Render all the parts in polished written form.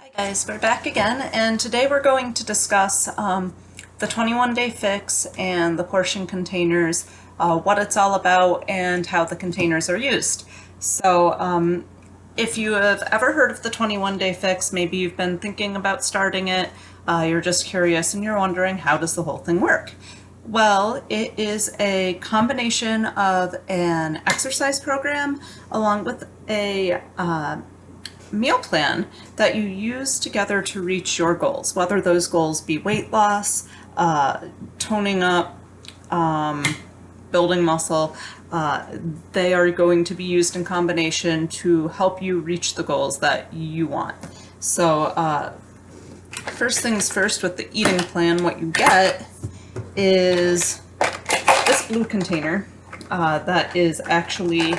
Hi guys, we're back again, and today we're going to discuss the 21-day fix and the portion containers, what it's all about, and how the containers are used. So if you have ever heard of the 21-day fix, maybe you've been thinking about starting it, you're just curious and you're wondering, how does the whole thing work? Well, it is a combination of an exercise program along with a meal plan that you use together to reach your goals, whether those goals be weight loss, toning up, building muscle. They are going to be used in combination to help you reach the goals that you want. So first things first, with the eating plan, what you get is this blue container that is actually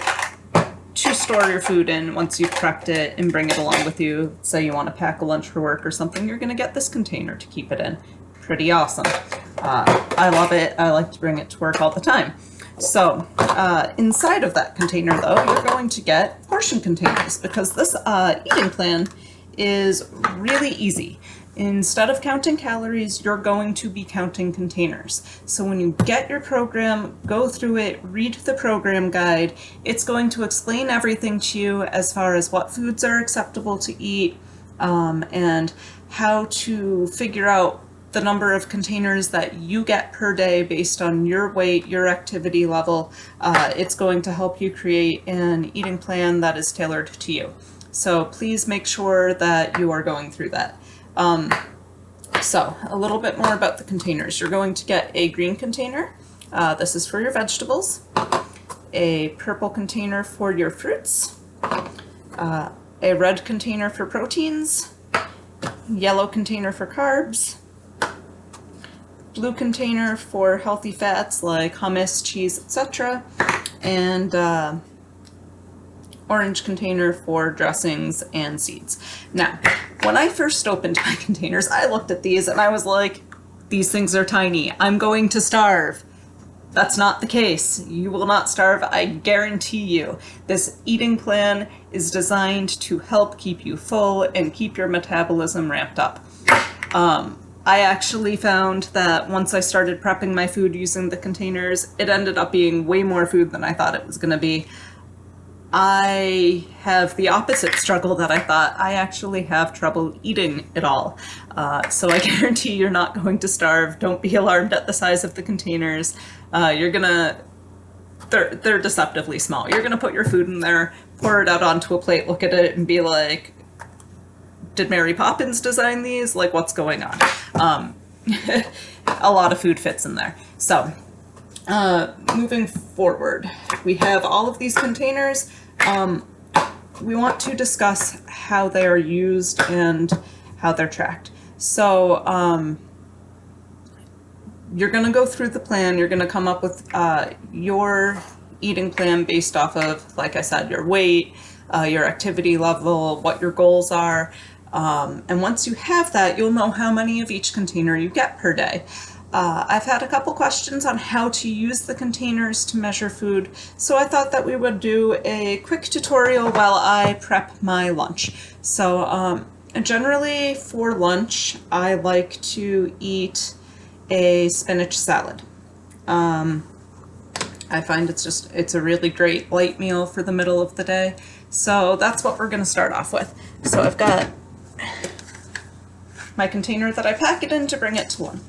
to store your food in once you've prepped it and bring it along with you. Say you want to pack a lunch for work or something, you're going to get this container to keep it in. Pretty awesome. I love it. I like to bring it to work all the time. So inside of that container, though, you're going to get portion containers, because this eating plan is really easy. Instead of counting calories, you're going to be counting containers. So when you get your program, go through it, read the program guide. It's going to explain everything to you as far as what foods are acceptable to eat, and how to figure out the number of containers that you get per day based on your weight, your activity level. It's going to help you create an eating plan that is tailored to you. So please make sure that you are going through that. So a little bit more about the containers. You're going to get a green container. This is for your vegetables. A purple container for your fruits. A red container for proteins. Yellow container for carbs. Blue container for healthy fats like hummus, cheese, etc. And orange container for dressings and seeds. Now, when I first opened my containers, I looked at these and I was like, these things are tiny. I'm going to starve. That's not the case. You will not starve, I guarantee you. This eating plan is designed to help keep you full and keep your metabolism ramped up. I actually found that once I started prepping my food using the containers, it ended up being way more food than I thought it was going to be. I have the opposite struggle that I thought. I actually have trouble eating it all. So I guarantee you're not going to starve. Don't be alarmed at the size of the containers. They're deceptively small. You're gonna put your food in there, pour it out onto a plate, look at it and be like, did Mary Poppins design these? Like, what's going on? A lot of food fits in there. So moving forward, we have all of these containers. We want to discuss how they are used and how they're tracked. So you're going to go through the plan. You're going to come up with your eating plan based off of, like I said, your weight, your activity level, what your goals are. And once you have that, you'll know how many of each container you get per day. I've had a couple questions on how to use the containers to measure food, so I thought that we would do a quick tutorial while I prep my lunch. So generally for lunch, I like to eat a spinach salad. I find it's a really great light meal for the middle of the day. So that's what we're going to start off with. So I've got my container that I pack it in to bring it to lunch.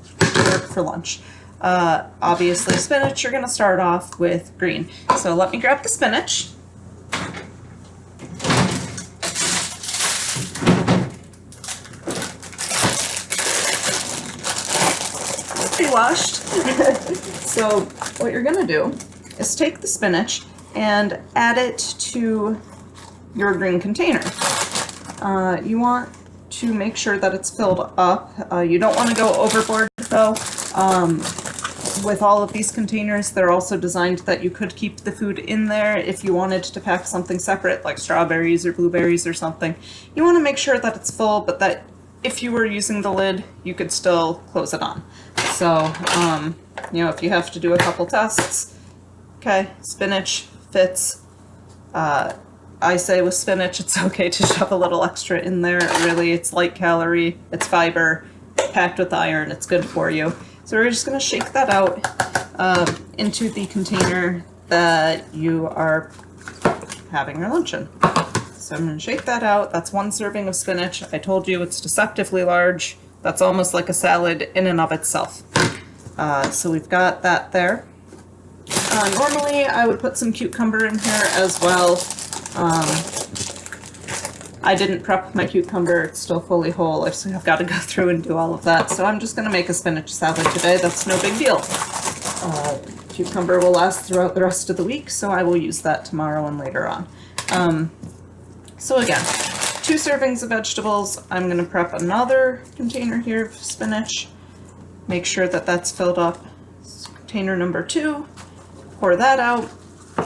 For lunch. Obviously spinach, you're going to start off with green. So let me grab the spinach. Pre-washed. So what you're going to do is take the spinach and add it to your green container. You want to make sure that it's filled up. You don't want to go overboard though. With all of these containers, they're also designed that you could keep the food in there if you wanted to pack something separate like strawberries or blueberries or something. You want to make sure that it's full, but that if you were using the lid, you could still close it on. So, you know, if you have to do a couple tests, okay, spinach fits. I say with spinach, it's okay to shove a little extra in there. Really, it's light calorie, it's fiber, packed with iron, it's good for you. So we're just going to shake that out into the container that you are having your lunch in. So I'm going to shake that out. That's 1 serving of spinach. I told you it's deceptively large. That's almost like a salad in and of itself. So we've got that there. Normally I would put some cucumber in here as well. I didn't prep my cucumber, it's still fully whole. I've got to go through and do all of that. So I'm just going to make a spinach salad today. That's no big deal. Cucumber will last throughout the rest of the week, so I will use that tomorrow and later on. So again, 2 servings of vegetables. I'm going to prep another container here of spinach. Make sure that that's filled up. Container number 2. Pour that out.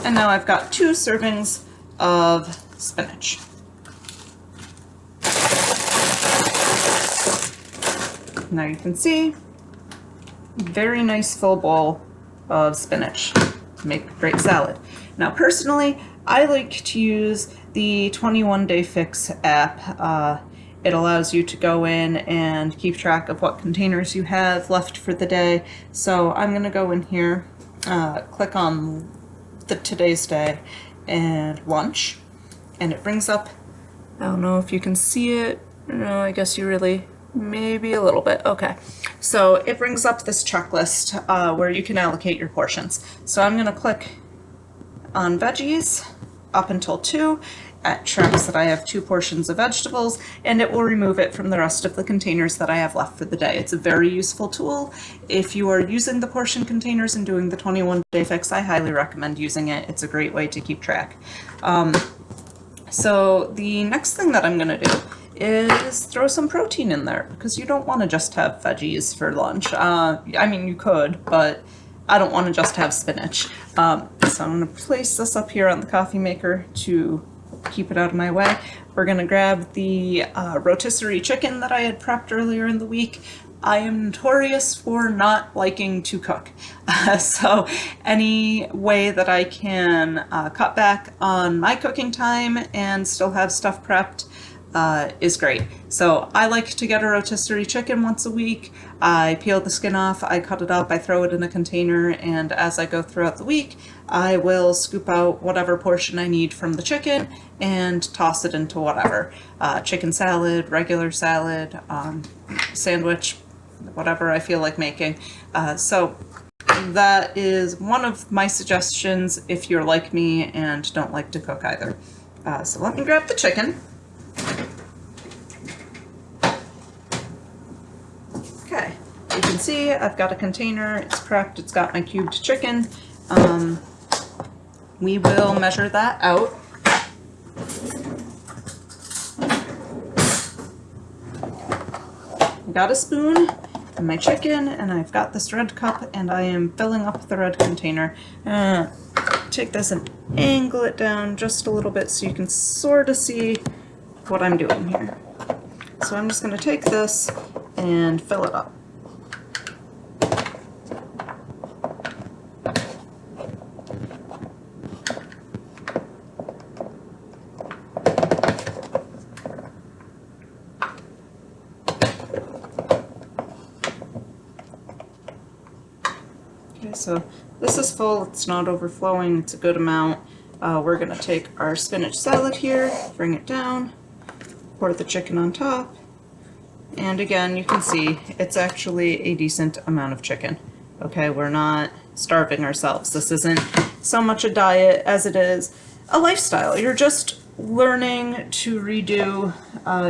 And now I've got 2 servings of spinach. Now you can see, very nice full bowl of spinach to make a great salad. Now personally, I like to use the 21 Day Fix app. It allows you to go in and keep track of what containers you have left for the day. So I'm going to go in here, click on today's day and lunch, and it brings up, I don't know if you can see it, no, I guess you really, maybe a little bit, okay. So it brings up this checklist where you can allocate your portions. So I'm going to click on veggies up until 2. It tracks that I have 2 portions of vegetables, and it will remove it from the rest of the containers that I have left for the day. It's a very useful tool. If you are using the portion containers and doing the 21 Day Fix, I highly recommend using it. It's a great way to keep track. So the next thing that I'm going to do is throw some protein in there, because you don't want to just have veggies for lunch. I mean, you could, but I don't want to just have spinach. So I'm going to place this up here on the coffee maker to keep it out of my way. We're going to grab the rotisserie chicken that I had prepped earlier in the week. I am notorious for not liking to cook. So any way that I can cut back on my cooking time and still have stuff prepped is great. So I like to get a rotisserie chicken once a week. I peel the skin off, I cut it up, I throw it in a container, and as I go throughout the week, I will scoop out whatever portion I need from the chicken and toss it into whatever. Chicken salad, regular salad, sandwich, whatever I feel like making. So that is one of my suggestions if you're like me and don't like to cook either. So let me grab the chicken. Okay, you can see I've got a container, it's prepped, it's got my cubed chicken. We will measure that out. I've got a spoon and my chicken, and I've got this red cup, and I am filling up the red container. Take this and angle it down just a little bit so you can sort of see what I'm doing here. So I'm just going to take this and fill it up. Okay, so this is full, it's not overflowing, it's a good amount. We're going to take our spinach salad here, bring it down, pour the chicken on top, and again you can see it's actually a decent amount of chicken. Okay, we're not starving ourselves. This isn't so much a diet as it is a lifestyle. You're just learning to redo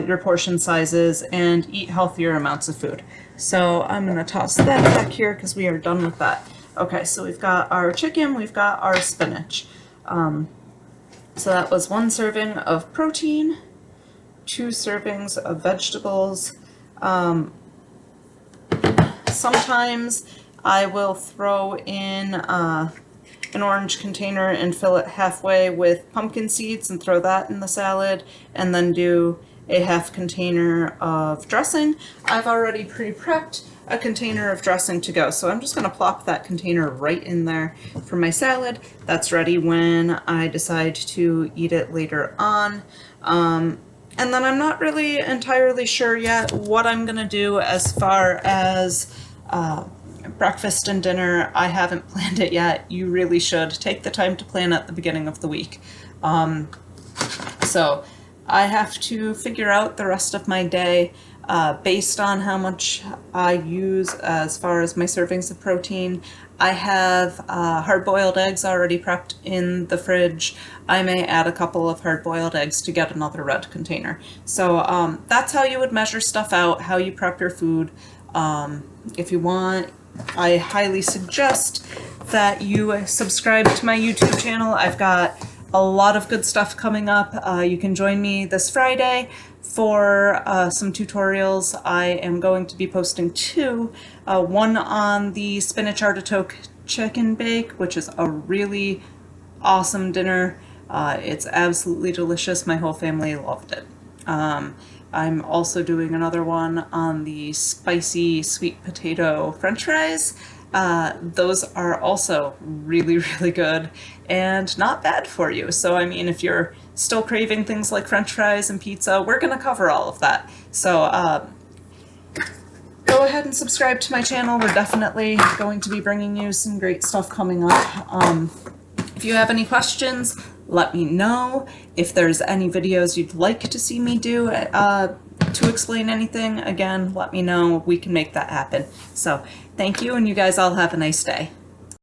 your portion sizes and eat healthier amounts of food. So I'm going to toss that back here because we are done with that. Okay, so we've got our chicken, we've got our spinach. So that was 1 serving of protein, 2 servings of vegetables. Sometimes I will throw in an orange container and fill it halfway with pumpkin seeds and throw that in the salad, and then do a half container of dressing. I've already pre-prepped a container of dressing to go, so I'm just going to plop that container right in there for my salad. That's ready when I decide to eat it later on. And then I'm not really entirely sure yet what I'm going to do as far as breakfast and dinner. I haven't planned it yet. You really should take the time to plan at the beginning of the week. So I have to figure out the rest of my day based on how much I use as far as my servings of protein. I have hard-boiled eggs already prepped in the fridge. I may add a couple of hard-boiled eggs to get another red container. So that's how you would measure stuff out, how you prep your food. If you want, I highly suggest that you subscribe to my YouTube channel. I've got a lot of good stuff coming up. You can join me this Friday for some tutorials. I am going to be posting two. One on the spinach artichoke chicken bake, which is a really awesome dinner. It's absolutely delicious. My whole family loved it. I'm also doing another one on the spicy sweet potato french fries. Those are also really, really good and not bad for you. So, I mean, if you're still craving things like french fries and pizza, we're going to cover all of that. So, go ahead and subscribe to my channel. We're definitely going to be bringing you some great stuff coming up. If you have any questions, let me know. If there's any videos you'd like to see me do to explain anything, again, let me know. We can make that happen. So thank you, and you guys all have a nice day.